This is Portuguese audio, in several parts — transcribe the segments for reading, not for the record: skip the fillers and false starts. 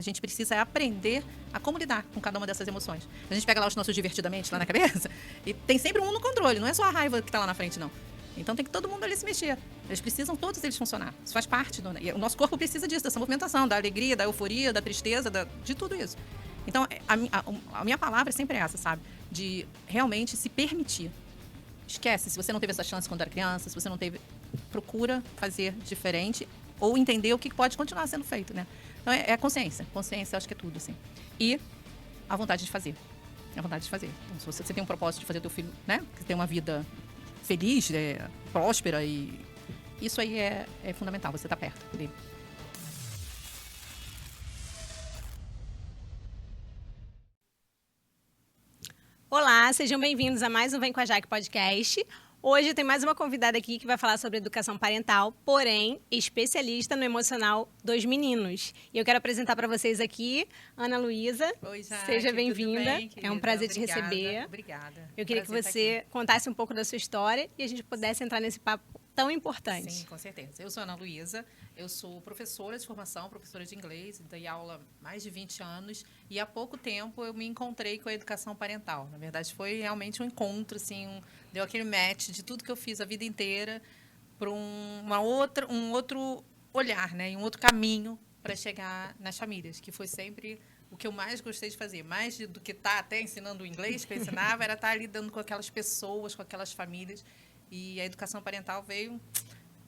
A gente precisa aprender a como lidar com cada uma dessas emoções. A gente pega lá os nossos divertidamente lá na cabeça e tem sempre um no controle, não é só a raiva que está lá na frente, não. Então tem que todo mundo ali se mexer. Eles precisam todos eles funcionar. Isso faz parte do... E o nosso corpo precisa disso, dessa movimentação, da alegria, da euforia, da tristeza, de tudo isso. Então a minha palavra é sempre essa, sabe? De realmente se permitir. Esquece, se você não teve essa chance quando era criança, se você não teve, procura fazer diferente ou entender o que pode continuar sendo feito, né? Então é a consciência. Consciência, eu acho que é tudo, assim. E a vontade de fazer. A vontade de fazer. Então, se você tem um propósito de fazer teu filho, né? Que tem uma vida feliz, próspera, e isso aí é fundamental, você tá perto dele. Olá, sejam bem-vindos a mais um Vem com a Jaque podcast. Hoje tem mais uma convidada aqui que vai falar sobre educação parental, porém especialista no emocional dos meninos. E eu quero apresentar para vocês aqui Ana Luísa. Oi, Jaque, seja bem-vinda. Bem, é um prazer te receber. Obrigada. Eu queria que você contasse um pouco da sua história e a gente pudesse entrar nesse papo tão importante. Sim, com certeza. Eu sou Ana Luísa, eu sou professora de formação, professora de inglês, dei aula há mais de 20 anos e há pouco tempo eu me encontrei com a educação parental. Na verdade, foi realmente um encontro, assim, deu aquele match de tudo que eu fiz a vida inteira para um outro olhar, né, e um outro caminho para chegar nas famílias, que foi sempre o que eu mais gostei de fazer. Mais do que estar até ensinando o inglês que eu ensinava, era estar lidando com aquelas pessoas, com aquelas famílias. E a educação parental veio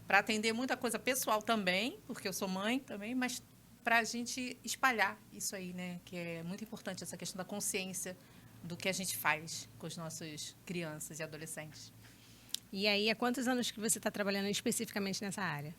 para atender muita coisa pessoal também, porque eu sou mãe também, mas para a gente espalhar isso aí, né? Que é muito importante, essa questão da consciência do que a gente faz com as nossas crianças e adolescentes. E aí, há quantos anos que você está trabalhando especificamente nessa área?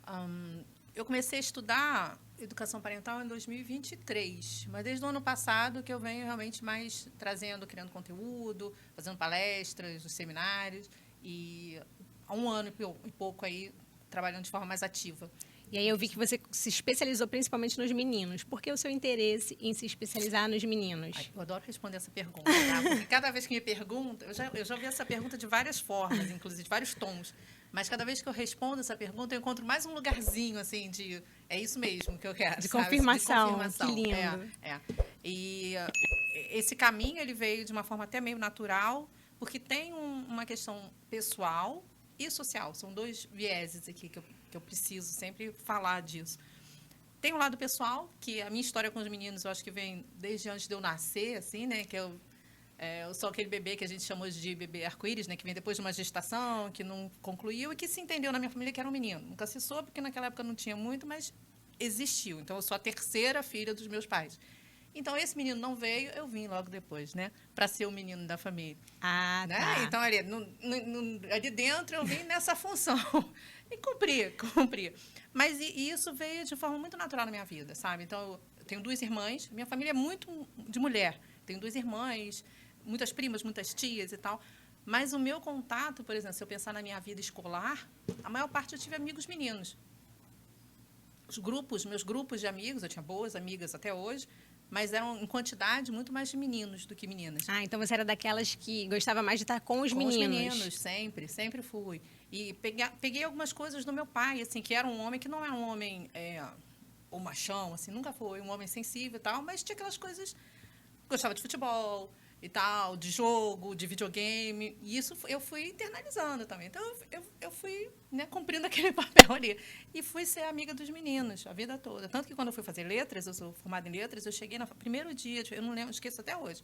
Eu comecei a estudar educação parental em 2023, mas desde o ano passado que eu venho realmente mais criando conteúdo, fazendo palestras, os seminários, e há um ano e pouco aí trabalhando de forma mais ativa. E aí eu vi que você se especializou principalmente nos meninos. Por que o seu interesse em se especializar nos meninos? Eu adoro responder essa pergunta, tá? Porque cada vez que me perguntam, eu já ouvi essa pergunta de várias formas, inclusive de vários tons, mas cada vez que eu respondo essa pergunta, eu encontro mais um lugarzinho, assim, de é isso mesmo que eu quero, De sabe? confirmação, De confirmação. que lindo. E esse caminho, ele veio de uma forma até meio natural, porque tem uma questão pessoal e social. São dois vieses aqui que eu preciso sempre falar disso. Tem um lado pessoal, que a minha história com os meninos, eu acho que vem desde antes de eu nascer, assim, né? Que eu sou aquele bebê que a gente chamou de bebê arco-íris, né? Que vem depois de uma gestação, que não concluiu e que se entendeu na minha família que era um menino. Nunca se soube, porque naquela época não tinha muito, mas existiu. Então, eu sou a terceira filha dos meus pais. Então, esse menino não veio, eu vim logo depois, né? Para ser o menino da família. Ah, né? tá. Então, ali dentro, eu vim nessa função. E cumpri. Mas isso veio de forma muito natural na minha vida, sabe? Então, eu tenho duas irmãs. Minha família é muito de mulher. Tenho duas irmãs, muitas primas, muitas tias e tal. Mas o meu contato, por exemplo, se eu pensar na minha vida escolar, a maior parte eu tive amigos meninos. Meus grupos de amigos, eu tinha boas amigas até hoje, mas eram em quantidade muito mais de meninos do que meninas. Ah, então você era daquelas que gostava mais de estar com os Com meninos. os meninos, sempre fui. E peguei algumas coisas do meu pai, assim, que era um homem que não é um homem o machão, assim, nunca foi um homem sensível e tal, mas tinha aquelas coisas, gostava de futebol e tal, de jogo, de videogame, e isso eu fui internalizando também. Então, eu fui, né, cumprindo aquele papel ali. E fui ser amiga dos meninos a vida toda. Tanto que quando eu fui fazer letras, eu sou formada em letras, eu cheguei no primeiro dia, eu não lembro, esqueço até hoje.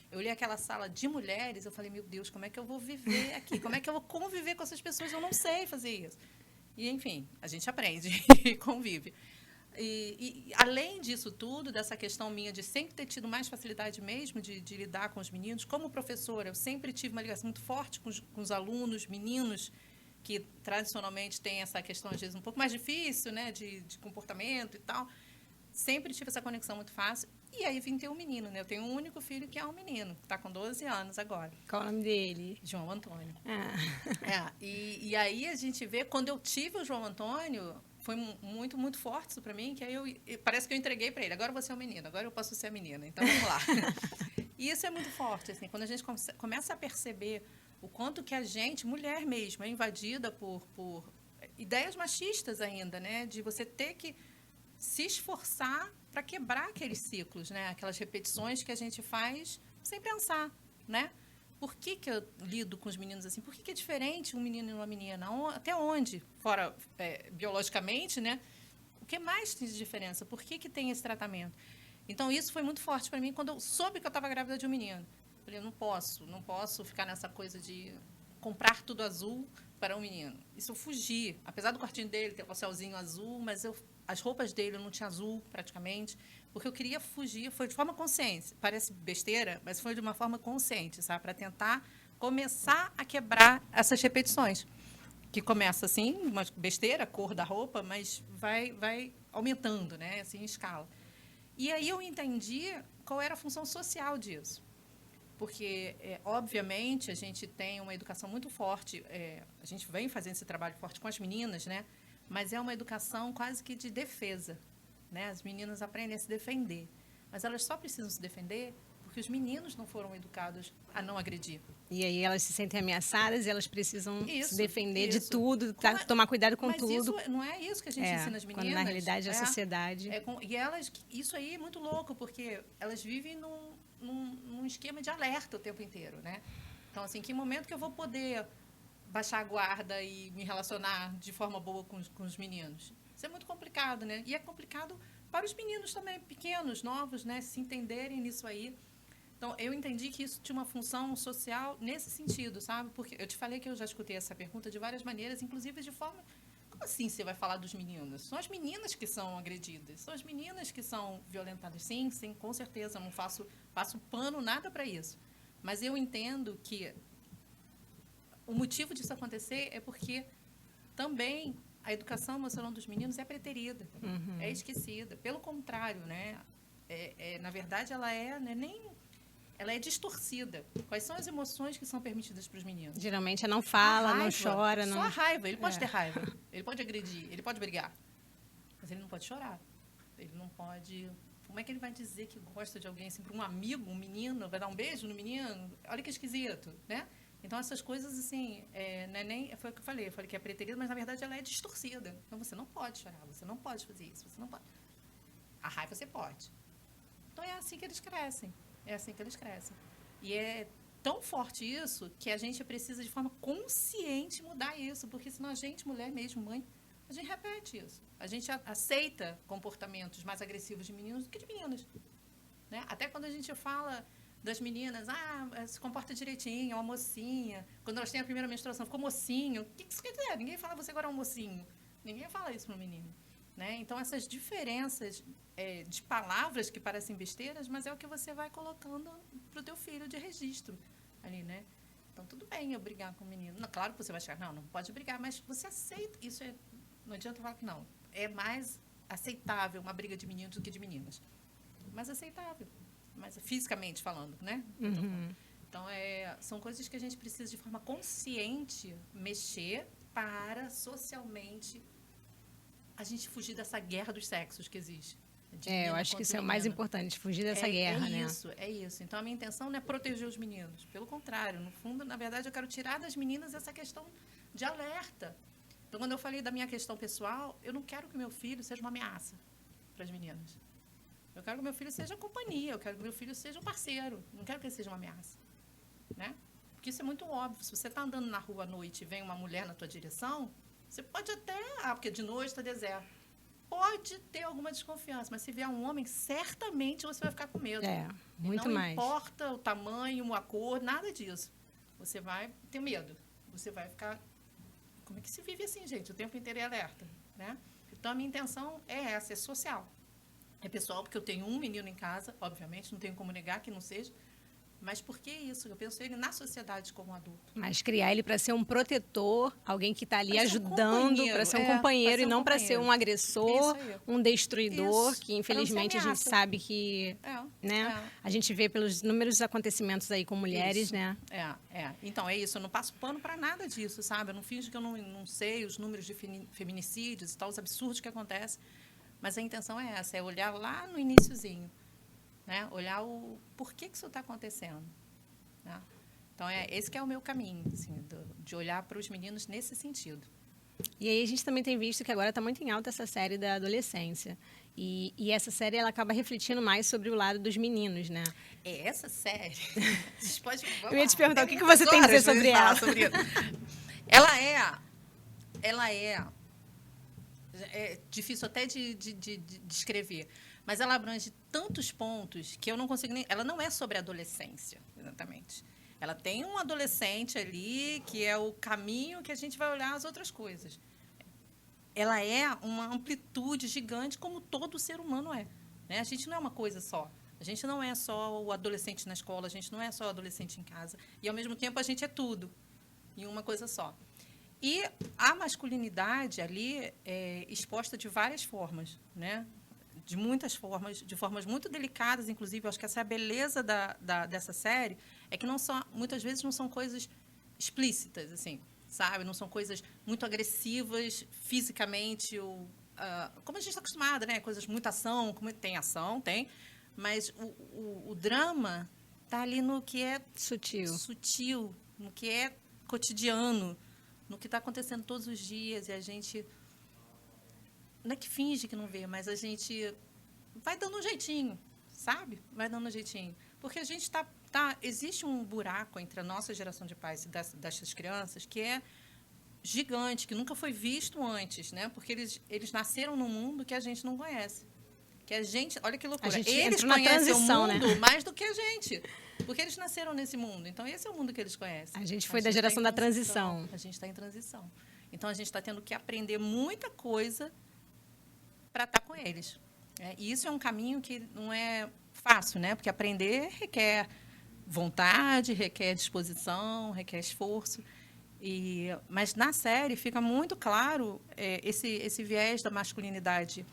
Eu olhei aquela sala de mulheres, eu falei, meu Deus, como é que eu vou viver aqui? Como é que eu vou conviver com essas pessoas? Eu não sei fazer isso. E, enfim, a gente aprende e convive. E além disso tudo, dessa questão minha de sempre ter tido mais facilidade mesmo de lidar com os meninos, como professora, eu sempre tive uma ligação muito forte com os alunos, meninos, que tradicionalmente têm essa questão, às vezes, um pouco mais difícil, né, de comportamento e tal. Sempre tive essa conexão muito fácil. E aí vim ter um menino, né? Eu tenho um único filho que é um menino, que está com 12 anos agora. Qual o nome dele? João Antônio. Ah. E aí a gente vê, quando eu tive o João Antônio, foi muito, muito forte isso para mim, que aí parece que eu entreguei para ele. Agora você é um menino, agora eu posso ser a menina. Então, vamos lá. E isso é muito forte, assim, quando a gente começa a perceber o quanto que a gente, mulher mesmo, é invadida por ideias machistas ainda, né? De você ter que se esforçar para quebrar aqueles ciclos, né? Aquelas repetições que a gente faz sem pensar, né? Por que eu lido com os meninos assim? Por que é diferente um menino e uma menina? Até onde? Fora biologicamente, né? O que mais tem de diferença? Por que tem esse tratamento? Então, isso foi muito forte para mim quando eu soube que eu estava grávida de um menino. Eu falei, não posso ficar nessa coisa de comprar tudo azul para um menino. Isso eu fugi. Apesar do quartinho dele ter um céuzinho azul, mas as roupas dele eu não tinha azul praticamente, porque eu queria fugir. Foi de forma consciente. Parece besteira, mas foi de uma forma consciente, sabe? Para tentar começar a quebrar essas repetições. Que começa assim, uma besteira, a cor da roupa, mas vai aumentando, né? Assim, em escala. E aí eu entendi qual era a função social disso. Porque, obviamente, a gente tem uma educação muito forte, a gente vem fazendo esse trabalho forte com as meninas, né? Mas é uma educação quase que de defesa. Né? As meninas aprendem a se defender. Mas elas só precisam se defender porque os meninos não foram educados a não agredir. E aí elas se sentem ameaçadas e elas precisam se defender de isso. tudo, tomar cuidado com mas tudo. Mas não é isso que a gente ensina as meninas. Quando na realidade a sociedade... E elas, isso aí é muito louco, porque elas vivem num esquema de alerta o tempo inteiro, né? Então, assim, que momento que eu vou poder baixar a guarda e me relacionar de forma boa com os meninos? Isso é muito complicado, né? E é complicado para os meninos também, pequenos, novos, né? Se entenderem nisso aí. Então, eu entendi que isso tinha uma função social nesse sentido, sabe? Porque eu te falei que eu já escutei essa pergunta de várias maneiras, inclusive de forma... Como assim você vai falar dos meninos? São as meninas que são agredidas, são as meninas que são violentadas. Sim, com certeza, eu não faço pano nada para isso. Mas eu entendo que o motivo disso acontecer é porque também a educação emocional dos meninos é preterida, é esquecida. Pelo contrário, né? Na verdade, ela ela é distorcida. Quais são as emoções que são permitidas para os meninos? Geralmente não fala, raiva, não chora. Só não... a raiva. Ele pode ter raiva, ele pode agredir, ele pode brigar. Mas ele não pode chorar. Ele não pode... Como é que ele vai dizer que gosta de alguém? Assim, para um amigo, um menino, vai dar um beijo no menino? Olha que esquisito, né? Então, essas coisas, assim, foi o que eu falei. Eu falei que é preterida, mas, na verdade, ela é distorcida. Então, você não pode chorar, você não pode fazer isso, você não pode. A raiva você pode. Então, é assim que eles crescem. É assim que eles crescem. E é tão forte isso que a gente precisa, de forma consciente, mudar isso. Porque senão a gente, mulher mesmo, mãe, a gente repete isso. A gente aceita comportamentos mais agressivos de meninos do que de meninas. Né? Até quando a gente fala das meninas, se comporta direitinho, é uma mocinha. Quando elas têm a primeira menstruação, ficou mocinho. O que isso quer dizer? Ninguém fala você agora é um mocinho. Ninguém fala isso para o menino. Né? Então, essas diferenças de palavras que parecem besteiras, mas é o que você vai colocando para o teu filho de registro ali, né? Então, tudo bem eu brigar com o menino. Não, claro que você vai chegar, não pode brigar, mas você aceita. Isso não adianta falar que não. É mais aceitável uma briga de meninos do que de meninas. Mais aceitável. Mas fisicamente falando, né? Então, são coisas que a gente precisa, de forma consciente, mexer para socialmente a gente fugir dessa guerra dos sexos que existe. Eu acho que isso é o mais importante, fugir dessa guerra, né? É isso. Então, a minha intenção não é proteger os meninos. Pelo contrário, no fundo, na verdade, eu quero tirar das meninas essa questão de alerta. Então, quando eu falei da minha questão pessoal, eu não quero que meu filho seja uma ameaça para as meninas. Eu quero que meu filho seja companhia, eu quero que meu filho seja um parceiro. Não quero que ele seja uma ameaça. Né? Porque isso é muito óbvio. Se você está andando na rua à noite e vem uma mulher na tua direção, você pode até... porque de noite está deserto. Pode ter alguma desconfiança, mas se vier um homem, certamente você vai ficar com medo. Muito mais. Não importa o tamanho, a cor, nada disso. Você vai ter medo. Você vai ficar... Como é que se vive assim, gente? O tempo inteiro é alerta. Né? Então, a minha intenção é essa, é social. É pessoal, porque eu tenho um menino em casa, obviamente, não tenho como negar que não seja. Mas por que isso? Eu penso ele na sociedade como adulto. Mas criar ele para ser um protetor, alguém que está ali ajudando, para ser um companheiro e não para ser um agressor, um destruidor, que infelizmente a gente sabe que... A gente vê pelos inúmeros acontecimentos aí com mulheres, né? Então, é isso. Eu não passo pano para nada disso, sabe? Eu não finjo que eu não sei os números de feminicídios e tal, os absurdos que acontecem. Mas a intenção é essa, é olhar lá no iniciozinho. Né? Olhar o porquê que isso está acontecendo. Né? Então, esse que é o meu caminho, assim, de olhar para os meninos nesse sentido. E aí a gente também tem visto que agora está muito em alta essa série da adolescência. E essa série ela acaba refletindo mais sobre o lado dos meninos, né? Essa série. Vocês podem, Eu ia te perguntar o que você tem a dizer sobre ela. Ela é difícil até de descrever, mas ela abrange tantos pontos que eu não consigo nem. Ela não é sobre adolescência, exatamente. Ela tem um adolescente ali que é o caminho que a gente vai olhar as outras coisas. Ela é uma amplitude gigante, como todo ser humano é. Né? A gente não é uma coisa só. A gente não é só o adolescente na escola, a gente não é só o adolescente em casa. E, ao mesmo tempo, a gente é tudo, em uma coisa só. E a masculinidade ali é exposta de várias formas, né? De muitas formas, de formas muito delicadas, inclusive. Eu acho que essa é a beleza dessa série, é que não são, muitas vezes não são coisas explícitas, assim, sabe? Não são coisas muito agressivas fisicamente, ou, como a gente está acostumada, né? Coisas muito ação, como tem ação, tem, mas o drama está ali no que é sutil, no que é cotidiano, no que está acontecendo todos os dias, e a gente não é que finge que não vê, mas a gente vai dando um jeitinho, sabe? Vai dando um jeitinho. Porque a gente existe um buraco entre a nossa geração de pais e dessas crianças que é gigante, que nunca foi visto antes, né? Porque eles nasceram num mundo que a gente não conhece. Que a gente, olha que loucura, eles conhecem o mundo, né? Mais do que a gente. Porque eles nasceram nesse mundo. Então, esse é o mundo que eles conhecem. A gente foi da geração da transição. A gente está em transição. Então, a gente está tendo que aprender muita coisa para estar com eles. E isso é um caminho que não é fácil, né? Porque aprender requer vontade, requer disposição, requer esforço. Mas na série fica muito claro esse viés da masculinidade,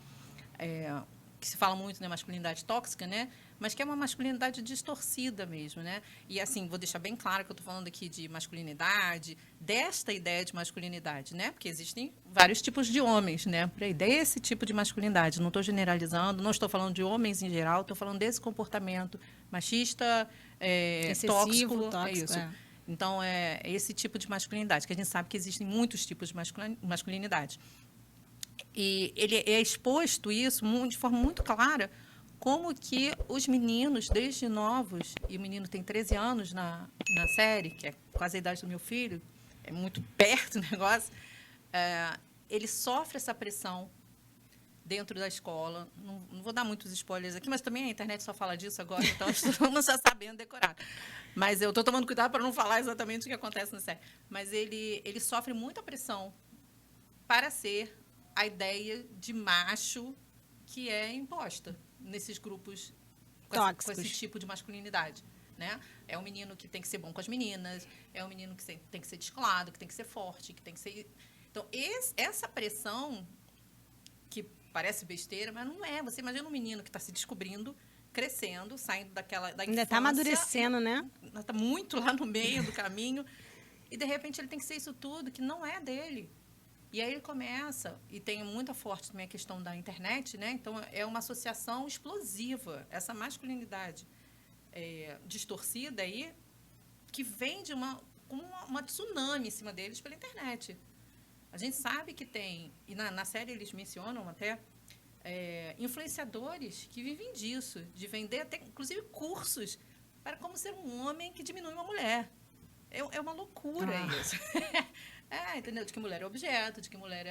que se fala muito, né, masculinidade tóxica, né? Mas que é uma masculinidade distorcida mesmo, né? E, assim, vou deixar bem claro que eu estou falando aqui de masculinidade, desta ideia de masculinidade, né? Porque existem vários tipos de homens, né? Desse tipo de masculinidade. Não estou generalizando, não estou falando de homens em geral, estou falando desse comportamento machista, excessivo, tóxico. É isso. Então, é esse tipo de masculinidade, que a gente sabe que existem muitos tipos de masculinidade. E ele é exposto isso de forma muito clara, como que os meninos, desde novos, e o menino tem 13 anos na série, que é quase a idade do meu filho, é muito perto o negócio, ele sofre essa pressão dentro da escola. Não vou dar muitos spoilers aqui, mas também a internet só fala disso agora, então todo mundo já sabendo decorar. Mas eu estou tomando cuidado para não falar exatamente o que acontece na série. Mas ele sofre muita pressão para ser a ideia de macho que é imposta nesses grupos com esse tipo de masculinidade, né? É um menino que tem que ser bom com as meninas, é um menino que tem que ser descolado, que tem que ser forte, que tem que ser... Então, essa pressão, que parece besteira, mas não é. Você imagina um menino que está se descobrindo, crescendo, saindo da infância... Ainda está amadurecendo, né? Está muito lá no meio do caminho, e, de repente, ele tem que ser isso tudo, que não é dele. E aí ele começa, e tem muito forte também a questão da internet, né? Então, é uma associação explosiva, essa masculinidade distorcida aí, que vem de uma tsunami em cima deles pela internet. A gente sabe que tem, e na série eles mencionam até, influenciadores que vivem disso, de vender até, inclusive, cursos para como ser um homem que diminui uma mulher. É uma loucura isso. Entendeu? De que mulher é objeto, de que mulher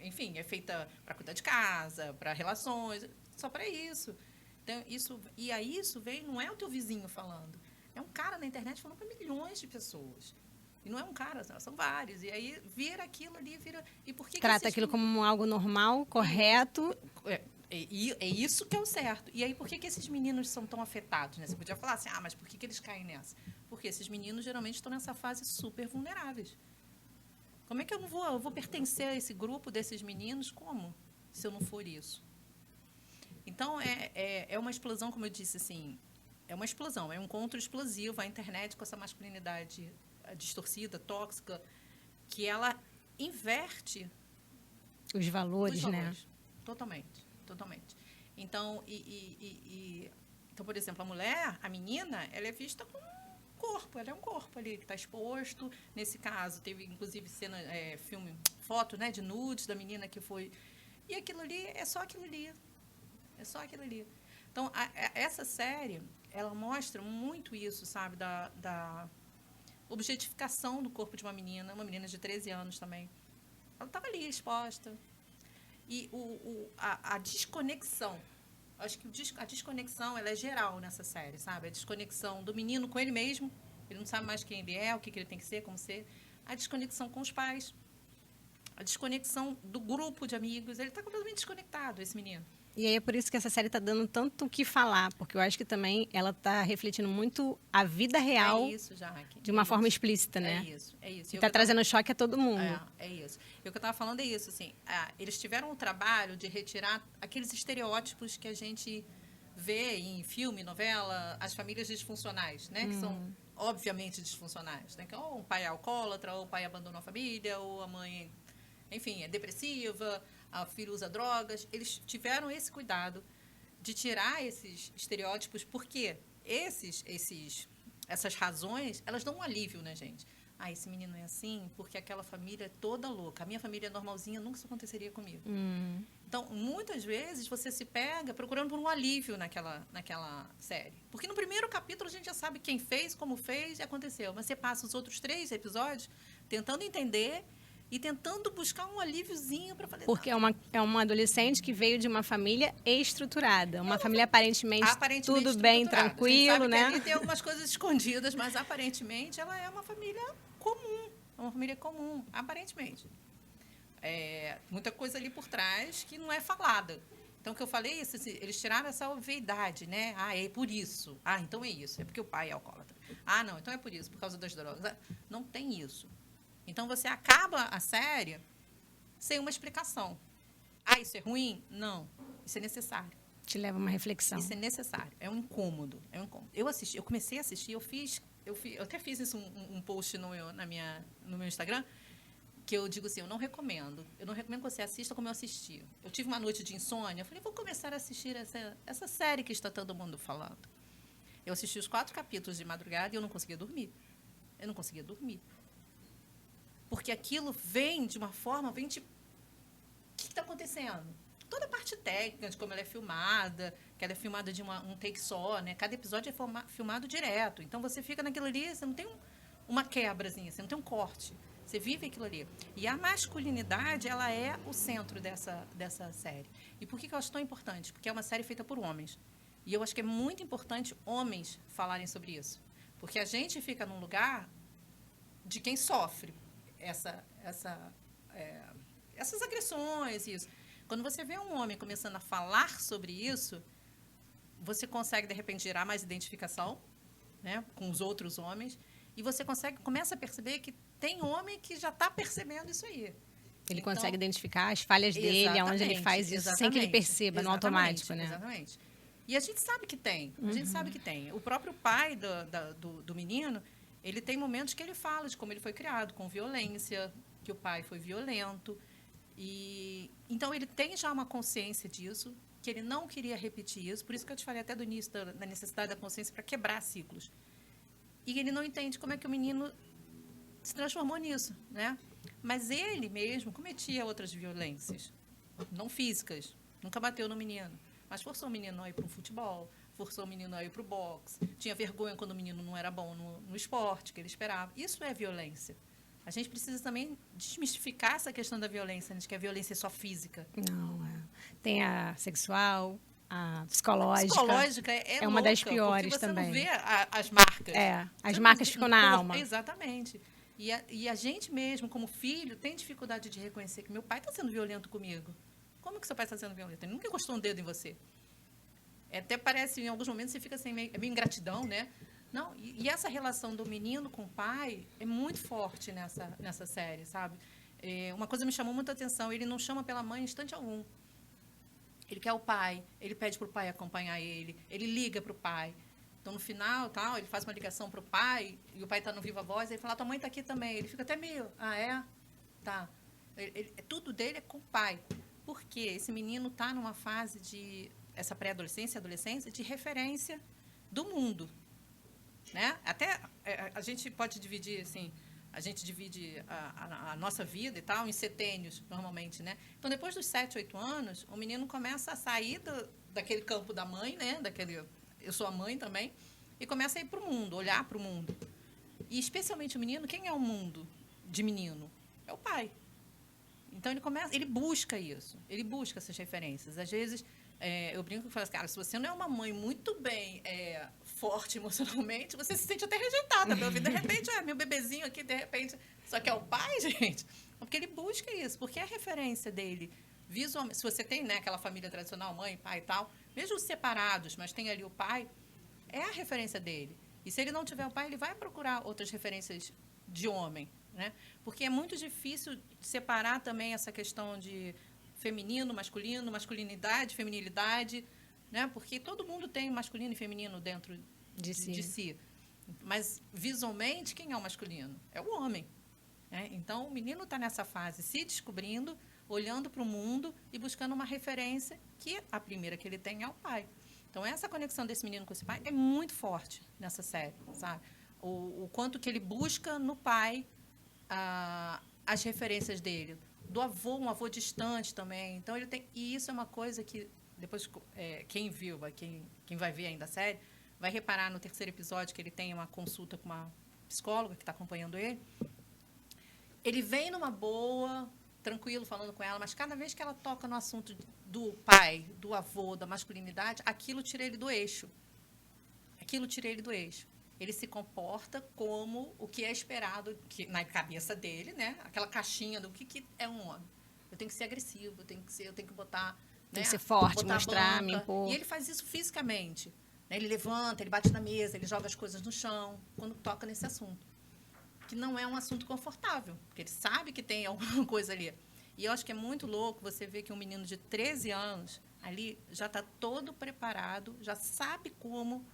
enfim, é feita para cuidar de casa, para relações, só para isso. Então, isso vem, não é o teu vizinho falando, é um cara na internet falando para milhões de pessoas. E não é um cara, são vários. E aí vira aquilo ali, E por que trata aquilo como algo normal, correto. É isso que é o certo. E aí, por que esses meninos são tão afetados? Né? Você podia falar assim, mas por que eles caem nessa? Porque esses meninos geralmente estão nessa fase super vulneráveis. Como é que eu vou pertencer a esse grupo desses meninos? Como? Se eu não for isso? Então, é uma explosão, como eu disse, assim, é uma explosão, é um encontro explosivo, a internet com essa masculinidade distorcida, tóxica, que ela inverte os valores, né? Totalmente. Então, então, por exemplo, a menina, ela é vista com corpo, ela é um corpo ali que está exposto. Nesse caso, teve inclusive foto, né, de nudes da menina que foi. E aquilo ali é só aquilo ali. É só aquilo ali. Então, essa série, ela mostra muito isso, sabe, da objetificação do corpo de uma menina de 13 anos também. Ela estava ali exposta. E a desconexão, acho que a desconexão ela é geral nessa série, sabe? A desconexão do menino com ele mesmo, ele não sabe mais quem ele é, o que ele tem que ser, como ser. A desconexão com os pais, a desconexão do grupo de amigos. Ele está completamente desconectado, esse menino. E aí é por isso que essa série está dando tanto o que falar, porque eu acho que também ela está refletindo muito a vida real de uma forma explícita, né? É isso. E está trazendo choque a todo mundo. É isso. E o que eu estava falando é isso, assim, eles tiveram o trabalho de retirar aqueles estereótipos que a gente vê em filme, novela, as famílias disfuncionais, né? Que são obviamente disfuncionais, né? Que ou um pai é alcoólatra, ou o pai abandonou a família, ou a mãe, enfim, é depressiva, o filho usa drogas. Eles tiveram esse cuidado de tirar esses estereótipos, porque essas razões, elas dão um alívio na gente. Esse menino é assim porque aquela família é toda louca. A minha família é normalzinha, nunca isso aconteceria comigo. Então, muitas vezes, você se pega procurando por um alívio naquela série. Porque no primeiro capítulo a gente já sabe quem fez, como fez e aconteceu. Mas você passa os outros 3 episódios tentando entender e tentando buscar um alíviozinho para fazer. Porque é uma adolescente que veio de uma família estruturada. Uma família aparentemente tudo bem, tranquilo, né? Ali tem algumas coisas escondidas, mas aparentemente ela é uma família comum. É uma família comum, aparentemente. Muita coisa ali por trás que não é falada. Então, o que eu falei, eles tiraram essa obviedade, né? É por isso. Então é isso. É porque o pai é alcoólatra. Não, então é por isso, por causa das drogas. Não tem isso. Então, você acaba a série sem uma explicação. Isso é ruim? Não. Isso é necessário. Te leva a uma reflexão. Isso é necessário. É um incômodo. Eu comecei a assistir, eu até fiz isso um post no meu Instagram, que eu digo assim, eu não recomendo. Eu não recomendo que você assista como eu assisti. Eu tive uma noite de insônia, eu falei, vou começar a assistir essa série que está todo mundo falando. Eu assisti os 4 capítulos de madrugada e eu não conseguia dormir. Porque aquilo vem de uma forma, o que está acontecendo? Toda a parte técnica, de como ela é filmada, que ela é filmada de um take só, né? Cada episódio é filmado direto. Então, você fica naquilo ali, você não tem uma quebrazinha, você não tem um corte. Você vive aquilo ali. E a masculinidade, ela é o centro dessa série. E por que eu acho tão importante? Porque é uma série feita por homens. E eu acho que é muito importante homens falarem sobre isso. Porque a gente fica num lugar de quem sofre essas agressões. Isso. Quando você vê um homem começando a falar sobre isso, você consegue, de repente, gerar mais identificação, né, com os outros homens. E você começa a perceber que tem homem que já está percebendo isso aí. Ele consegue identificar as falhas dele, aonde ele faz isso, sem que ele perceba, no automático, né? Exatamente. E a gente sabe que tem. A gente sabe que tem. O próprio pai do menino, ele tem momentos que ele fala de como ele foi criado, com violência, que o pai foi violento. Então, ele tem já uma consciência disso, que ele não queria repetir isso. Por isso que eu te falei até do início da necessidade da consciência para quebrar ciclos. E ele não entende como é que o menino se transformou nisso, né? Mas ele mesmo cometia outras violências, não físicas, nunca bateu no menino, mas forçou o menino a ir para o futebol, forçou o menino a ir para o boxe, tinha vergonha quando o menino não era bom no esporte que ele esperava. Isso é violência. A gente precisa também desmistificar essa questão da violência, de que a violência é só física. Não, tem a sexual, a psicológica. A psicológica é uma louca, das piores porque você também. Não vê as marcas. As marcas ficam na alma. Exatamente. E a gente mesmo, como filho, tem dificuldade de reconhecer que meu pai está sendo violento comigo. Como que seu pai está sendo violento? Ele nunca encostou um dedo em você. Até parece, em alguns momentos, você fica assim, meio ingratidão, né? Não, e essa relação do menino com o pai é muito forte nessa série, sabe? Uma coisa me chamou muita atenção, ele não chama pela mãe em instante algum. Ele quer o pai, ele pede para o pai acompanhar ele liga para o pai. Então, no final, ele faz uma ligação para o pai, e o pai está no Viva Voz, ele fala, tua mãe está aqui também. Ele fica até meio, é? Tá. Tudo dele é com o pai. Por quê? Esse menino está numa fase essa pré-adolescência, adolescência, de referência do mundo. né? Até a gente pode dividir, assim, a gente divide a nossa vida e tal em setênios, normalmente, né? Então, depois dos 7, 8 anos, o menino começa a sair daquele campo da mãe, né? Eu sou a mãe também, e começa a ir para o mundo, olhar para o mundo. E, especialmente o menino, quem é o mundo de menino? É o pai. Então, ele busca isso, ele busca essas referências. Às vezes, eu brinco e falo assim, cara, se você não é uma mãe muito bem forte emocionalmente, você se sente até rejeitada. De repente, meu bebezinho aqui, de repente, só que é o pai, gente. Porque ele busca isso, porque é a referência dele. Visualmente, se você tem, né, aquela família tradicional, mãe, pai e tal, mesmo separados, mas tem ali o pai, é a referência dele. E se ele não tiver o pai, ele vai procurar outras referências de homem, né? Porque é muito difícil separar também essa questão de feminino, masculino, masculinidade, feminilidade, né? Porque todo mundo tem masculino e feminino dentro de si. Mas, visualmente, quem é o masculino? É o homem. Né? Então, o menino está nessa fase, se descobrindo, olhando para o mundo e buscando uma referência que a primeira que ele tem é o pai. Então, essa conexão desse menino com esse pai é muito forte nessa série, sabe? O quanto que ele busca no pai as referências dele. Do avô, um avô distante também. Então, ele tem... E isso é uma coisa que, depois, quem viu, quem vai ver ainda a série, vai reparar no terceiro episódio que ele tem uma consulta com uma psicóloga que está acompanhando ele. Ele vem numa boa, tranquilo, falando com ela, mas cada vez que ela toca no assunto do pai, do avô, da masculinidade, aquilo tira ele do eixo. Ele se comporta como o que é esperado na cabeça dele, né? Aquela caixinha do que é um homem. Eu tenho que ser agressivo, eu tenho que botar... Tem que ser forte, mostrar, me impor. E ele faz isso fisicamente. Né? Ele levanta, ele bate na mesa, ele joga as coisas no chão, quando toca nesse assunto. Que não é um assunto confortável, porque ele sabe que tem alguma coisa ali. E eu acho que é muito louco você ver que um menino de 13 anos ali já está todo preparado, já sabe como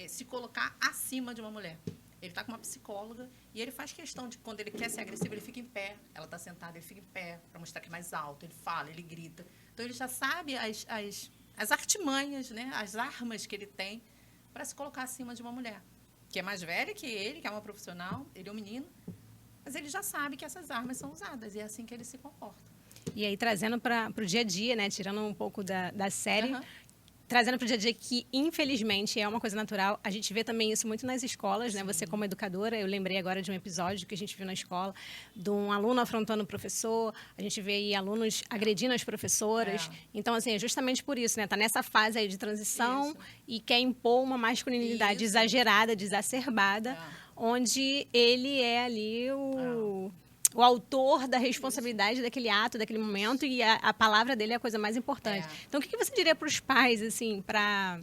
se colocar acima de uma mulher. Ele está com uma psicóloga e ele faz questão de, quando ele quer ser agressivo, ele fica em pé. Ela está sentada, ele fica em pé para mostrar que é mais alto. Ele fala, ele grita. Então, ele já sabe as artimanhas, né? As armas que ele tem para se colocar acima de uma mulher. Que é mais velha que ele, que é uma profissional, ele é um menino, mas ele já sabe que essas armas são usadas, e é assim que ele se comporta. E aí, trazendo para o dia a dia, né, tirando um pouco da série, Uhum. Trazendo para o dia a dia que, infelizmente, é uma coisa natural. A gente vê também isso muito nas escolas, né? Você, como educadora, eu lembrei agora de um episódio que a gente viu na escola, de um aluno afrontando o professor, a gente vê aí alunos agredindo as professoras. Então, assim, é justamente por isso, né? Tá nessa fase aí de transição e quer impor uma masculinidade exagerada, exacerbada, onde ele é ali o autor da responsabilidade daquele ato, daquele momento, e a palavra dele é a coisa mais importante. Então, o que você diria para os pais, assim, para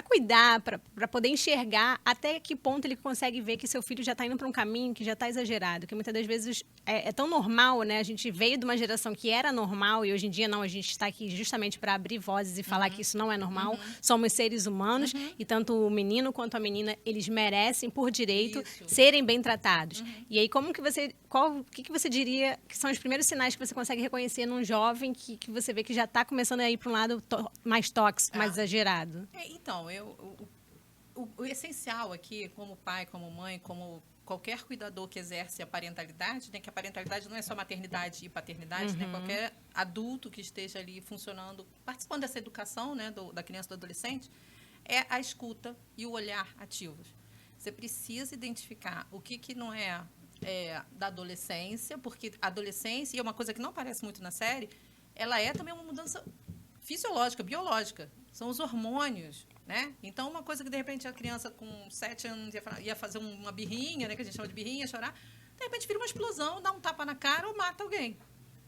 cuidar, para poder enxergar até que ponto ele consegue ver que seu filho já está indo para um caminho que já está exagerado, que muitas das vezes é tão normal, né? A gente veio de uma geração que era normal e hoje em dia não, a gente está aqui justamente para abrir vozes e falar que isso não é normal. Somos seres humanos e tanto o menino quanto a menina, eles merecem por direito serem bem tratados. E aí, o que você diria que são os primeiros sinais que você consegue reconhecer num jovem que você vê que já está começando a ir para um lado mais tóxico, mais exagerado? Então, o essencial aqui, como pai, como mãe, como qualquer cuidador que exerce a parentalidade, né, que a parentalidade não é só maternidade e paternidade, né, qualquer adulto que esteja ali funcionando, participando dessa educação, né, da criança e do adolescente, é a escuta e o olhar ativos. Você precisa identificar o que não é da adolescência, porque a adolescência, e é uma coisa que não aparece muito na série, ela é também uma mudança fisiológica, biológica. São os hormônios, né? Então, uma coisa que, de repente, a criança com 7 anos ia fazer uma birrinha, né? Que a gente chama de birrinha, chorar, de repente vira uma explosão, dá um tapa na cara ou mata alguém.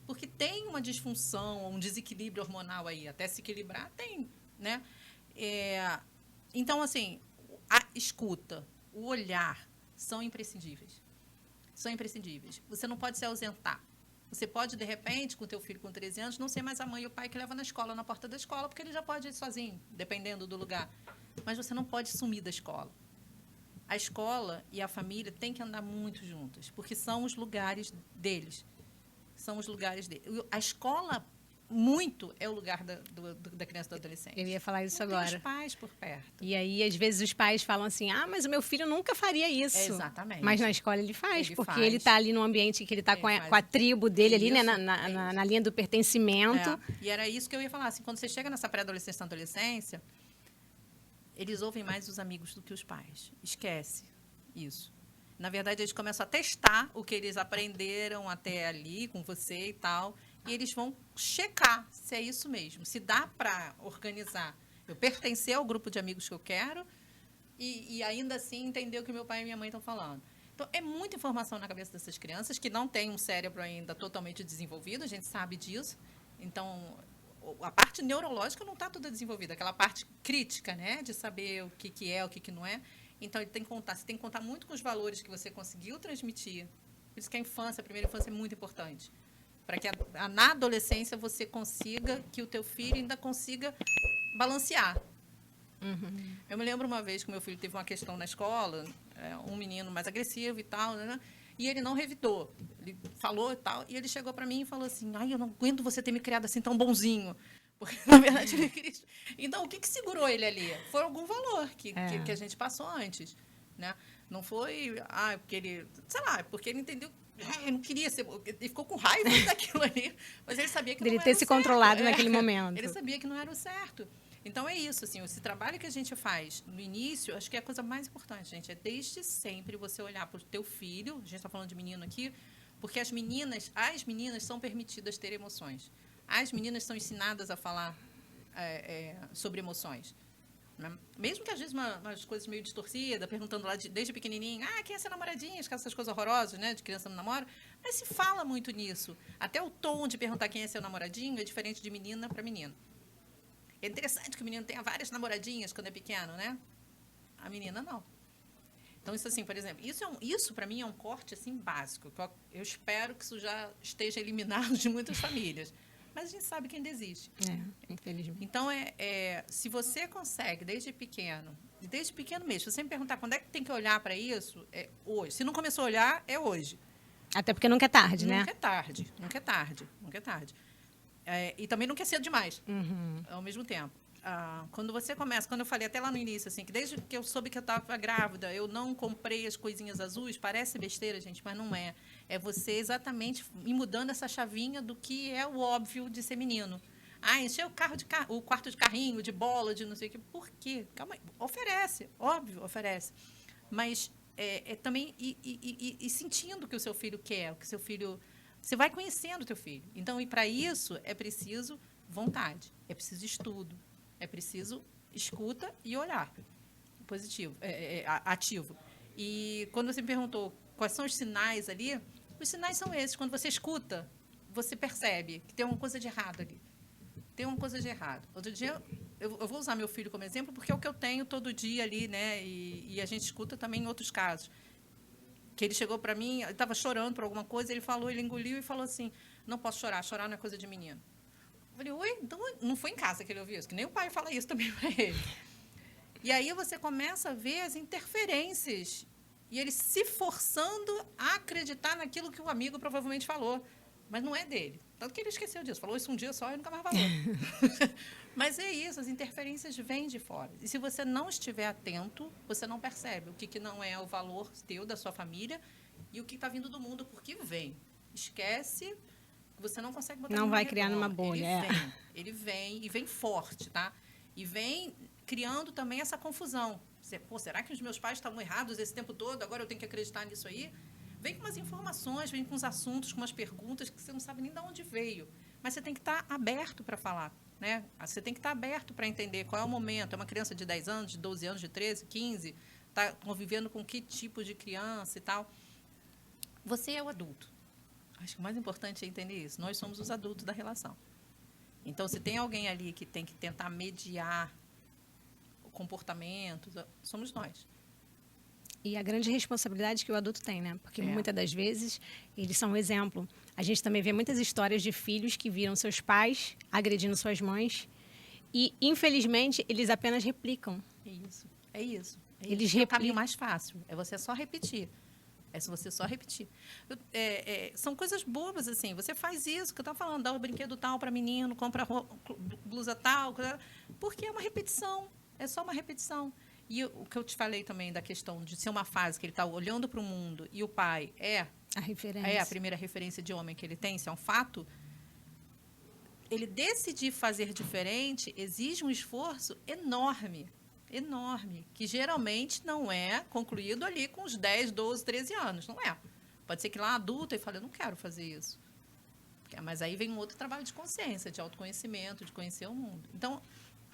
Porque tem uma disfunção, um desequilíbrio hormonal aí. Até se equilibrar, tem, né? Então, assim, a escuta, o olhar são imprescindíveis. São imprescindíveis. Você não pode se ausentar. Você pode, de repente, com o teu filho com 13 anos, não ser mais a mãe e o pai que leva na escola, na porta da escola, porque ele já pode ir sozinho, dependendo do lugar. Mas você não pode sumir da escola. A escola e a família têm que andar muito juntas, porque são os lugares deles. São os lugares deles. A escola, muito é o lugar da criança e do adolescente. Eu ia falar isso Não agora. tem os pais por perto. E aí, às vezes, os pais falam assim, mas o meu filho nunca faria isso. Exatamente. Mas na escola ele faz, Ele porque faz. ele está ali no ambiente que ele está Ele com faz. a tribo dele ali, né? Isso, Na linha do pertencimento. E era isso que eu ia falar. Assim, quando você chega nessa pré-adolescência e adolescência, eles ouvem mais os amigos do que os pais. Esquece isso. Na verdade, eles começam a testar o que eles aprenderam até ali com você e tal. E eles vão checar se é isso mesmo. Se dá para organizar. Eu pertencer ao grupo de amigos que eu quero e ainda assim entender o que meu pai e minha mãe estão falando. Então, é muita informação na cabeça dessas crianças que não têm um cérebro ainda totalmente desenvolvido. A gente sabe disso. Então, a parte neurológica não está toda desenvolvida. Aquela parte crítica, né? De saber o que é, o que não é. Então, você tem que contar muito com os valores que você conseguiu transmitir. Por isso que a primeira infância é muito importante. Para que na adolescência você consiga, que o teu filho ainda consiga balancear. Uhum. Eu me lembro uma vez que meu filho teve uma questão na escola, um menino mais agressivo e tal, né? E ele não revidou. Ele falou e tal, e ele chegou para mim e falou assim, eu não aguento você ter me criado assim tão bonzinho. Porque, na verdade, ele queria... Então, o que segurou ele ali? Foi algum valor que a gente passou antes, né? Não foi, porque ele... Sei lá, porque ele entendeu... Ele não queria ser... Ele ficou com raiva daquilo ali, mas ele sabia que não era o certo. Ele ter se controlado naquele momento. Ele sabia que não era o certo. Então, é isso, assim, esse trabalho que a gente faz no início, acho que é a coisa mais importante, gente, é desde sempre você olhar para o teu filho, a gente está falando de menino aqui, porque as meninas são permitidas ter emoções. As meninas são ensinadas a falar sobre emoções. Né? Mesmo que, às vezes, umas coisas meio distorcidas, perguntando lá desde pequenininho, quem é seu namoradinho? Essas coisas horrorosas, né, de criança não namora. Mas se fala muito nisso. Até o tom de perguntar quem é seu namoradinho é diferente de menina para menino. É interessante que o menino tenha várias namoradinhas quando é pequeno, né? A menina, não. Então, isso assim, por exemplo, isso para mim é um corte assim básico. Eu espero que isso já esteja eliminado de muitas famílias. Mas a gente sabe que ainda existe. Infelizmente. Então, se você consegue, desde pequeno mesmo, se você me perguntar quando é que tem que olhar para isso, é hoje. Se não começou a olhar, é hoje. Até porque nunca é tarde, né? Nunca é tarde. E também nunca é cedo demais, ao mesmo tempo. Quando você começa, quando eu falei até lá no início, assim, que desde que eu soube que eu estava grávida, eu não comprei as coisinhas azuis, parece besteira, gente, mas não é. É você exatamente ir mudando essa chavinha do que é o óbvio de ser menino. Encher o quarto de carrinho, de bola, de não sei o quê. Por quê? Calma aí. Oferece, óbvio, oferece. Mas também ir sentindo o que o seu filho quer, o que o seu filho... Você vai conhecendo o teu filho. Então, e para isso, é preciso vontade, é preciso estudo, é preciso escuta e olhar positivo, ativo. E quando você me perguntou quais são os sinais ali, os sinais são esses. Quando você escuta, você percebe que tem uma coisa de errado ali. Tem uma coisa de errado. Outro dia, eu vou usar meu filho como exemplo, porque é o que eu tenho todo dia ali, né? E a gente escuta também em outros casos. Que ele chegou para mim, ele estava chorando por alguma coisa, ele engoliu e falou assim, não posso chorar não é coisa de menino. Eu falei, oi, então não foi em casa que ele ouviu isso, que nem o pai fala isso também para ele. E aí você começa a ver as interferências e ele se forçando a acreditar naquilo que o amigo provavelmente falou, mas não é dele. Tanto que ele esqueceu disso, falou isso um dia só e nunca mais falou. Mas é isso, as interferências vêm de fora. E se você não estiver atento, você não percebe o que não é o valor teu, da sua família, e o que está vindo do mundo, porque vem. Esquece, você não consegue botar não numa vai criar numa bolha. Ele vem, e vem forte, tá? E vem criando também essa confusão. Será que os meus pais estavam errados esse tempo todo? Agora eu tenho que acreditar nisso aí? Vem com umas informações, vem com uns assuntos, com umas perguntas que você não sabe nem de onde veio. Mas você tem que estar aberto para falar, né? Você tem que estar aberto para entender qual é o momento. É uma criança de 10 anos, de 12 anos, de 13, 15, está convivendo com que tipo de criança e tal. Você é o adulto. Acho que o mais importante é entender isso. Nós somos os adultos da relação. Então, se tem alguém ali que tem que tentar mediar o comportamento, somos nós. E a grande responsabilidade que o adulto tem, né? Porque muitas das vezes eles são um exemplo. A gente também vê muitas histórias de filhos que viram seus pais agredindo suas mães e, infelizmente, eles apenas replicam. É isso. Eles É o caminho mais fácil. É você só repetir. É se você só repetir. São coisas bobas, assim. Você faz isso, que eu estava falando, dá o brinquedo tal para menino, compra blusa tal, porque é uma repetição. É só uma repetição. E o que eu te falei também da questão de ser uma fase que ele está olhando para o mundo e o pai A referência. é a primeira referência de homem que ele tem, isso é um fato. Ele decidir fazer diferente exige um esforço enorme, enorme, que geralmente não é concluído ali com os 10, 12, 13 anos, não é. Pode ser que lá adulto ele fale, eu não quero fazer isso. Mas aí vem um outro trabalho de consciência, de autoconhecimento, de conhecer o mundo. Então,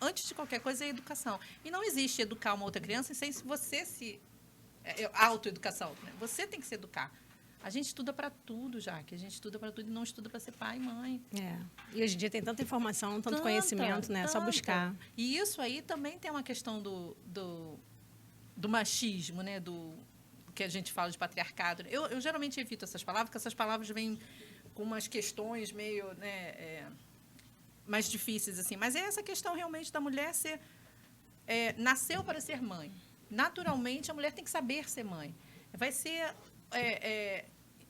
antes de qualquer coisa, é a educação. E não existe educar uma outra criança sem você se... autoeducação, né? Você tem que se educar. A gente estuda para tudo, já que a gente estuda para tudo e não estuda para ser pai e mãe. E hoje em dia tem tanta informação, tanto conhecimento, né? É só buscar. E isso aí também tem uma questão do machismo, né? Do que a gente fala de patriarcado. Eu geralmente evito essas palavras, porque essas palavras vêm com umas questões meio, né, mais difíceis, assim. Mas é essa questão realmente da mulher ser... nasceu para ser mãe. Naturalmente, a mulher tem que saber ser mãe. Vai ser...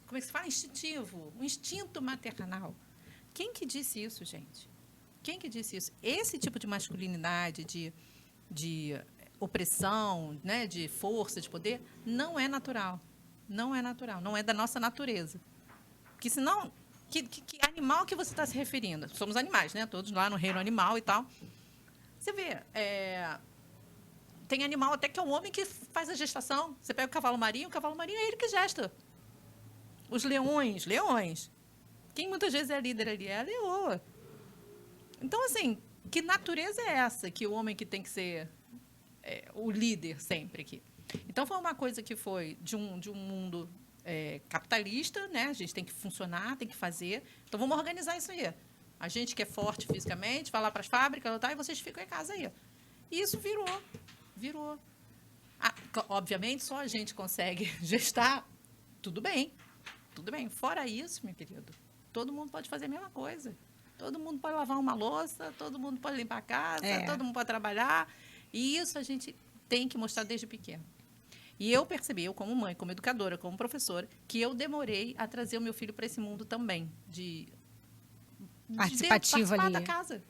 como é que se fala? Instintivo, um instinto maternal. Quem que disse isso, gente? Quem que disse isso? Esse tipo de masculinidade, de opressão, né, de força, de poder, não é natural. Não é natural, não é da nossa natureza. Porque senão, que animal que você está se referindo? Somos animais, né? Todos lá no reino animal e tal. Você vê, tem animal até que é um homem que faz a gestação. Você pega o cavalo marinho é ele que gesta. Os leões. Quem muitas vezes é a líder ali é a leoa. Então, assim, que natureza é essa que o homem que tem que ser o líder sempre aqui? Então, foi uma coisa que foi de um mundo capitalista, né? A gente tem que funcionar, tem que fazer. Então, vamos organizar isso aí. A gente que é forte fisicamente, vai lá para as fábricas, tá, e vocês ficam em casa aí. E isso virou. Obviamente, só a gente consegue gestar. Tudo bem. Fora isso, meu querido, todo mundo pode fazer a mesma coisa. Todo mundo pode lavar uma louça, todo mundo pode limpar a casa, todo mundo pode trabalhar. E isso a gente tem que mostrar desde pequeno. E eu percebi, eu como mãe, como educadora, como professora, que eu demorei a trazer o meu filho para esse mundo também, de participativo participar ali. da casa.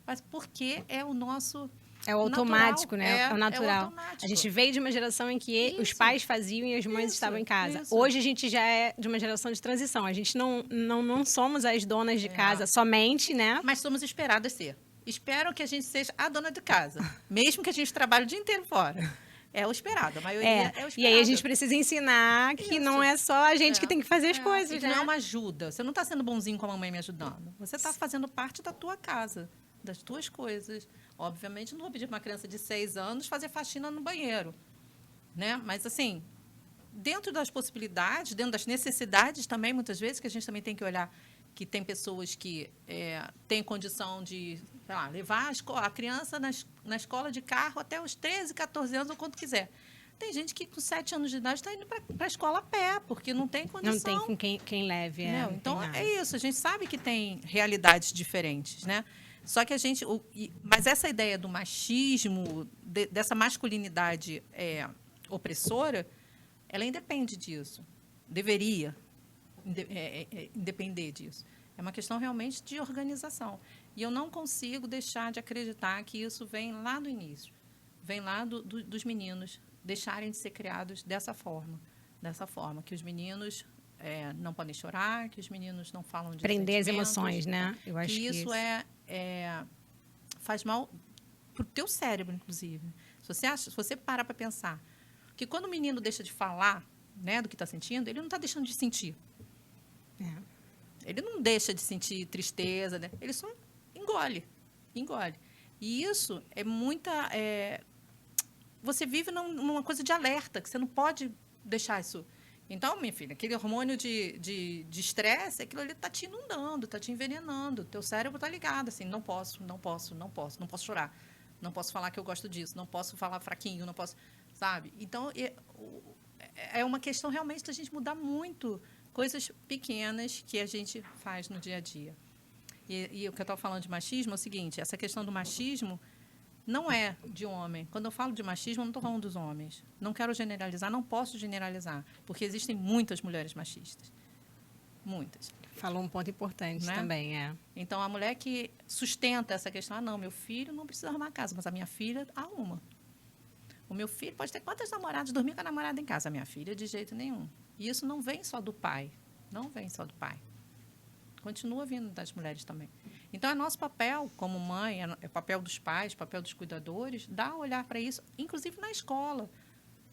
Mas porque é o nosso... É o automático, natural, né? É o natural. automático. A gente veio de uma geração em que os pais faziam e as mães estavam em casa. Hoje a gente já é de uma geração de transição. A gente não somos as donas de casa somente, né? Mas somos esperadas ser. Esperam que a gente seja a dona de casa. Mesmo que a gente trabalhe o dia inteiro fora. É o esperado, a maioria é o esperado. E aí a gente precisa ensinar que não é só a gente que tem que fazer as coisas, que né? não é uma ajuda. Você não está sendo bonzinho com a mamãe me ajudando. Você está fazendo parte da tua casa, das tuas coisas. Obviamente, não vou pedir para uma criança de 6 anos fazer faxina no banheiro. Né? Mas, assim, dentro das possibilidades, dentro das necessidades também, muitas vezes, que a gente também tem que olhar que tem pessoas que têm condição de, sei lá, levar a criança na escola de carro até os 13, 14 anos, ou quanto quiser. Tem gente que, com 7 anos de idade, está indo para a escola a pé, porque não tem condição. Não tem com quem leve. Então, é isso. A gente sabe que tem realidades diferentes, né? Só que a gente... Mas essa ideia do machismo, dessa masculinidade opressora, ela independe disso. Deveria depender disso. É uma questão realmente de organização. E eu não consigo deixar de acreditar que isso vem lá do início. Vem lá dos meninos deixarem de ser criados dessa forma. Que os meninos não podem chorar, que os meninos não falam de prender as emoções, né? Eu acho que isso faz mal para o teu cérebro, inclusive. Se você para para pensar que quando o menino deixa de falar, né, do que está sentindo, ele não está deixando de sentir. Ele não deixa de sentir tristeza, né? Ele só engole. E isso é muita... você vive numa coisa de alerta, que você não pode deixar isso... Então, minha filha, aquele hormônio de estresse, aquilo ali está te inundando, está te envenenando. Teu cérebro está ligado, assim, não posso chorar, não posso falar que eu gosto disso, não posso falar fraquinho, não posso, sabe? Então, é uma questão realmente da gente mudar muito coisas pequenas que a gente faz no dia a dia. E o que eu estava falando de machismo é o seguinte, essa questão do machismo não é de homem. Quando eu falo de machismo, eu não estou falando dos homens. Não quero generalizar, não posso generalizar, porque existem muitas mulheres machistas. Muitas. Falou um ponto importante, Né? também, Então, a mulher que sustenta essa questão, não, meu filho não precisa arrumar a casa, mas a minha filha arruma. O meu filho pode ter quantas namoradas, dormir com a namorada em casa. A minha filha, de jeito nenhum. E isso não vem só do pai. Não vem só do pai. Continua vindo das mulheres também. Então, é nosso papel como mãe, é papel dos pais, papel dos cuidadores, dar olhar para isso, inclusive na escola.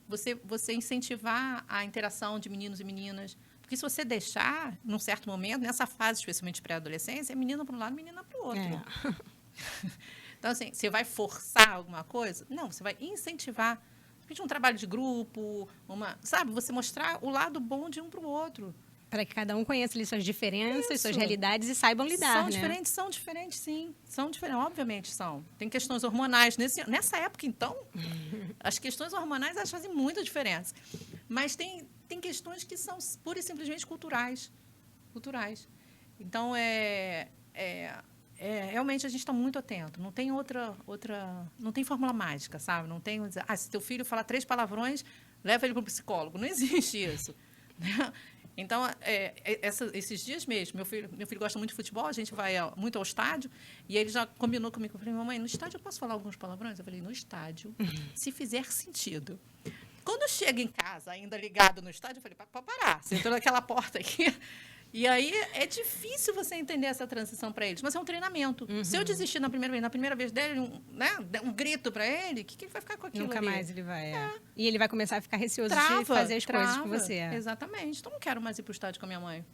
Você incentivar a interação de meninos e meninas. Porque se você deixar, num certo momento, nessa fase, especialmente pré-adolescência, é menina para um lado, menina para o outro. Então, assim, você vai forçar alguma coisa? Não, você vai incentivar. Pedir um trabalho de grupo, sabe? Você mostrar o lado bom de um para o outro. Para que cada um conheça ali suas diferenças, Isso. suas realidades e saibam lidar, São diferentes, sim. São diferentes, obviamente são. Tem questões hormonais. Nessa época, então, as questões hormonais elas fazem muita diferença. Mas tem questões que são pura e simplesmente culturais. Então, realmente a gente está muito atento. Não tem não tem fórmula mágica, sabe? Não tem dizer, se teu filho falar 3 palavrões, leva ele para o psicólogo. Não existe isso. Né? Então, esses dias mesmo, meu filho gosta muito de futebol, a gente vai muito ao estádio, e ele já combinou comigo. Eu falei, mamãe, no estádio eu posso falar alguns palavrões? Eu falei, no estádio, se fizer sentido. Quando chega em casa, ainda ligado no estádio, eu falei, pode parar, você entrou naquela porta aqui. E aí é difícil você entender essa transição para eles, mas é um treinamento. Se eu desistir na primeira vez dele, um grito para ele, o que ele vai ficar com aquilo? Nunca ali? mais ele vai. E ele vai começar a ficar receoso de fazer as coisas com você. Exatamente. Então, não quero mais ir para o estádio com a minha mãe.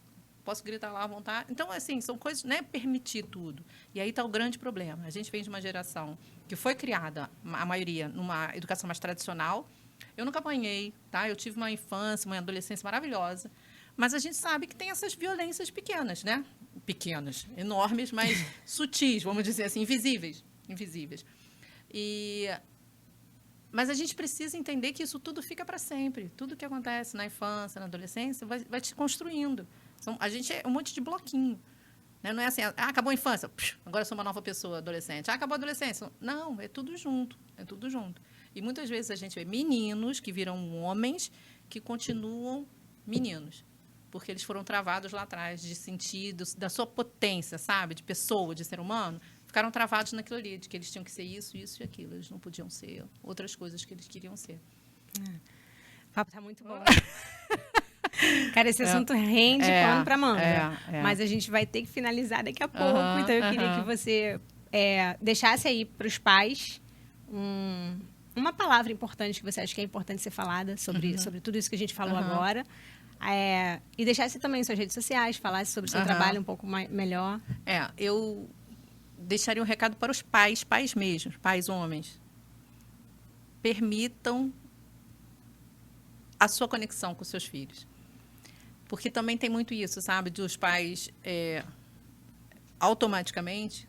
Posso gritar lá à vontade. Então, assim, são coisas, né? Permitir tudo. E aí está o grande problema. A gente vem de uma geração que foi criada, a maioria, numa educação mais tradicional. Eu nunca apanhei, tá? Eu tive uma infância, uma adolescência maravilhosa. Mas a gente sabe que tem essas violências pequenas, né? Pequenas, enormes, mas sutis, vamos dizer assim, invisíveis. Mas a gente precisa entender que isso tudo fica para sempre. Tudo que acontece na infância, na adolescência, vai te construindo. A gente é um monte de bloquinho. Né? Não é assim, acabou a infância, agora eu sou uma nova pessoa, adolescente. Acabou a adolescência. Não, é tudo junto. E muitas vezes a gente vê meninos que viram homens que continuam meninos. Porque eles foram travados lá atrás de sentidos, da sua potência, sabe? De pessoa, de ser humano. Ficaram travados naquilo ali, de que eles tinham que ser isso e aquilo. Eles não podiam ser outras coisas que eles queriam ser. O papo está muito bom. Cara, esse assunto rende pano para manga. Mas a gente vai ter que finalizar daqui a pouco. Então, eu queria que você deixasse aí para os pais uma palavra importante que você acha que é importante ser falada sobre tudo isso que a gente falou agora. E deixasse também suas redes sociais, falasse sobre o seu trabalho um pouco melhor. Eu deixaria um recado para os pais mesmos, pais homens. Permitam a sua conexão com seus filhos. Porque também tem muito isso, sabe? De os pais automaticamente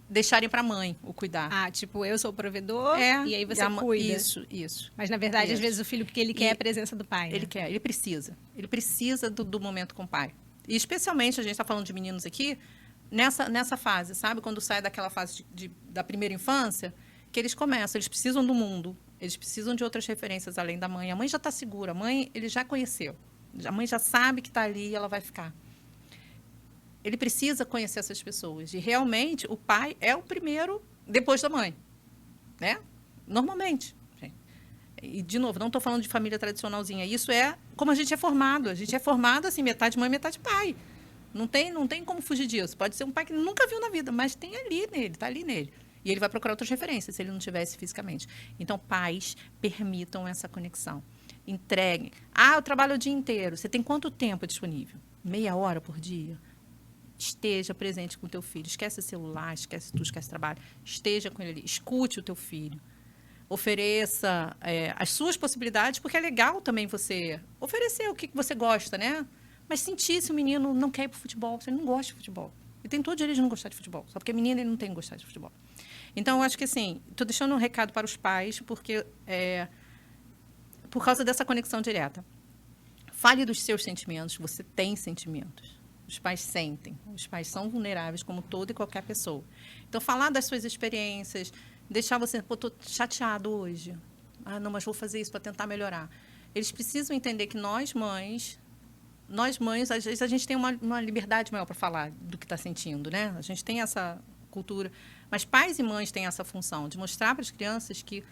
deixarem para a mãe o cuidar. Tipo, eu sou o provedor e aí você cuida. Isso. Mas, na verdade, às vezes o filho, o que ele quer é a presença do pai. Ele quer, ele precisa do momento com o pai. E, especialmente, a gente está falando de meninos aqui, nessa fase, sabe? Quando sai daquela fase da primeira infância, que eles precisam do mundo, eles precisam de outras referências além da mãe. A mãe já está segura, a mãe ele já conheceu. A mãe já sabe que está ali e ela vai ficar. Ele precisa conhecer essas pessoas. E, realmente, o pai é o primeiro depois da mãe. Né? Normalmente. E, de novo, não estou falando de família tradicionalzinha. Isso é como a gente é formado. A gente é formado assim, metade mãe, metade pai. Não tem como fugir disso. Pode ser um pai que nunca viu na vida, mas tem ali nele, está ali nele. E ele vai procurar outras referências, se ele não tivesse fisicamente. Então, pais, permitam essa conexão. Entreguem. Eu trabalho o dia inteiro. Você tem quanto tempo disponível? Meia hora por dia? Esteja presente com o teu filho. Esquece celular, esquece tudo, esquece trabalho. Esteja com ele ali. Escute o teu filho. Ofereça as suas possibilidades, porque é legal também você oferecer o que você gosta, né? Mas sentir se o menino não quer ir para o futebol, se ele não gosta de futebol. Ele tem todo o direito de não gostar de futebol. Só porque menino ele não tem que gostar de futebol. Então, eu acho que, assim, estou deixando um recado para os pais, porque por causa dessa conexão direta. Fale dos seus sentimentos. Você tem sentimentos. Os pais sentem. Os pais são vulneráveis, como toda e qualquer pessoa. Então, falar das suas experiências, deixar você, pô, tô chateado hoje. Ah, não, mas vou fazer isso para tentar melhorar. Eles precisam entender que nós mães, às vezes a gente tem uma liberdade maior para falar do que está sentindo, né? A gente tem essa cultura. Mas pais e mães têm essa função de mostrar para as crianças que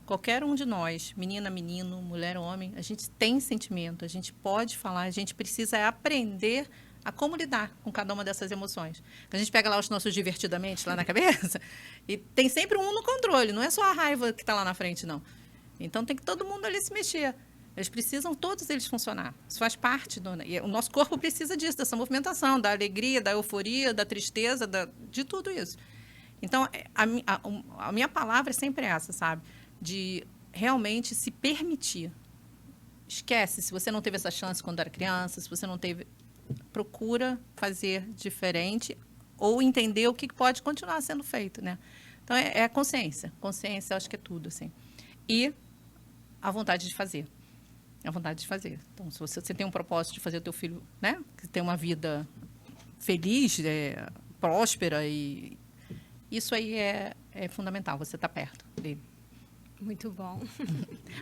qualquer um de nós, menina, menino, mulher, homem, a gente tem sentimento, a gente pode falar, a gente precisa aprender a como lidar com cada uma dessas emoções. A gente pega lá os nossos divertidamente lá na cabeça e tem sempre um no controle, não é só a raiva que está lá na frente, não. Então tem que todo mundo ali se mexer. Eles precisam, todos eles funcionar. Isso faz parte e o nosso corpo precisa disso, dessa movimentação, da alegria, da euforia, da tristeza, de tudo isso. Então, a minha palavra é sempre essa, sabe? De realmente se permitir. Esquece, se você não teve essa chance quando era criança, se você não teve, procura fazer diferente ou entender o que pode continuar sendo feito, né? Então, é a consciência. Consciência, eu acho que é tudo, assim. E a vontade de fazer. A vontade de fazer. Então, se você tem um propósito de fazer o teu filho, né? Que tem uma vida feliz, próspera, e isso aí é fundamental, você está perto dele. Muito bom.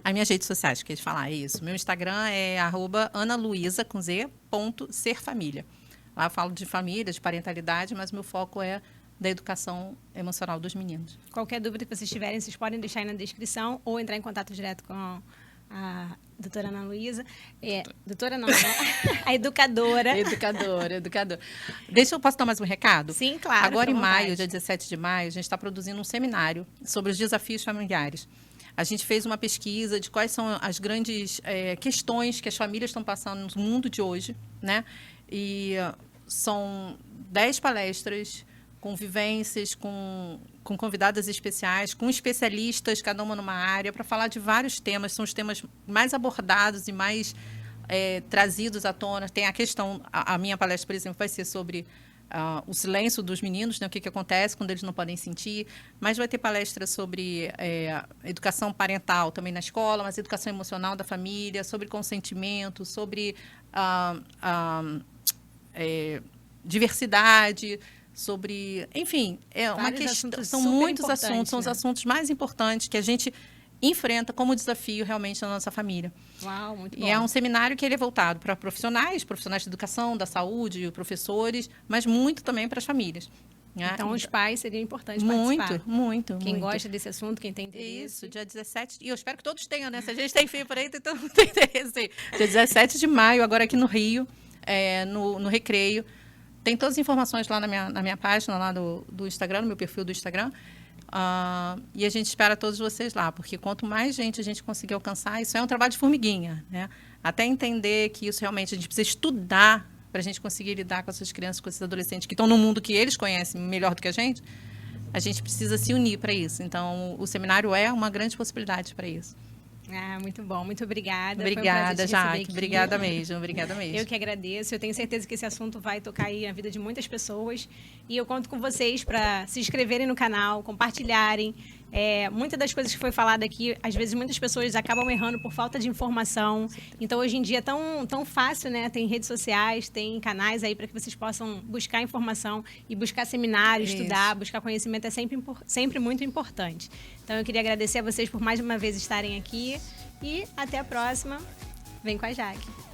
As minhas redes sociais, quer falar, é isso. Meu Instagram é @analuiza.serfamilia. Lá eu falo de família, de parentalidade, mas meu foco é da educação emocional dos meninos. Qualquer dúvida que vocês tiverem, vocês podem deixar aí na descrição ou entrar em contato direto com a doutora Ana Luísa. Doutora não, né? A educadora. Educadora. Posso dar mais um recado? Sim, claro. Agora em maio, dia 17 de maio, a gente está produzindo um seminário sobre os desafios familiares. A gente fez uma pesquisa de quais são as grandes questões que as famílias estão passando no mundo de hoje, né? E são 10 palestras com vivências, com convidadas especiais, com especialistas, cada uma numa área, para falar de vários temas. São os temas mais abordados e mais trazidos à tona. Tem a questão, a minha palestra, por exemplo, vai ser sobre o silêncio dos meninos, né, o que acontece quando eles não podem sentir, mas vai ter palestra sobre educação parental também na escola, mas educação emocional da família, sobre consentimento, sobre diversidade, sobre, enfim, uma questão, são muitos assuntos, são os assuntos mais importantes que a gente enfrenta como desafio realmente na nossa família. Uau, muito bom. E é um seminário que ele é voltado para profissionais de educação, da saúde, professores, mas muito também para as famílias. Né? Então, os pais seriam importantes participar. Muito. Quem gosta desse assunto, quem tem interesse. Isso, dia 17, e eu espero que todos tenham, né? Se a gente tem filho por aí, então não tem interesse. Dia 17 de maio, agora aqui no Rio, no Recreio. Tem todas as informações lá na minha página, lá do Instagram, no meu perfil do Instagram. E a gente espera todos vocês lá, porque quanto mais gente a gente conseguir alcançar, isso é um trabalho de formiguinha, né? Até entender que isso realmente a gente precisa estudar para a gente conseguir lidar com essas crianças, com esses adolescentes que estão no mundo que eles conhecem melhor do que a gente precisa se unir para isso. Então, o seminário é uma grande possibilidade para isso. Muito bom, muito obrigada. Obrigada, Jaque. Obrigada mesmo. Eu que agradeço. Eu tenho certeza que esse assunto vai tocar aí a vida de muitas pessoas. E eu conto com vocês para se inscreverem no canal, compartilharem. Muitas das coisas que foi falada aqui, às vezes muitas pessoas acabam errando por falta de informação. Então, hoje em dia é tão fácil, né? Tem redes sociais, tem canais aí para que vocês possam buscar informação e buscar seminário, estudar, buscar conhecimento é sempre muito importante. Então, eu queria agradecer a vocês por mais uma vez estarem aqui e até a próxima. Vem com a Jaque.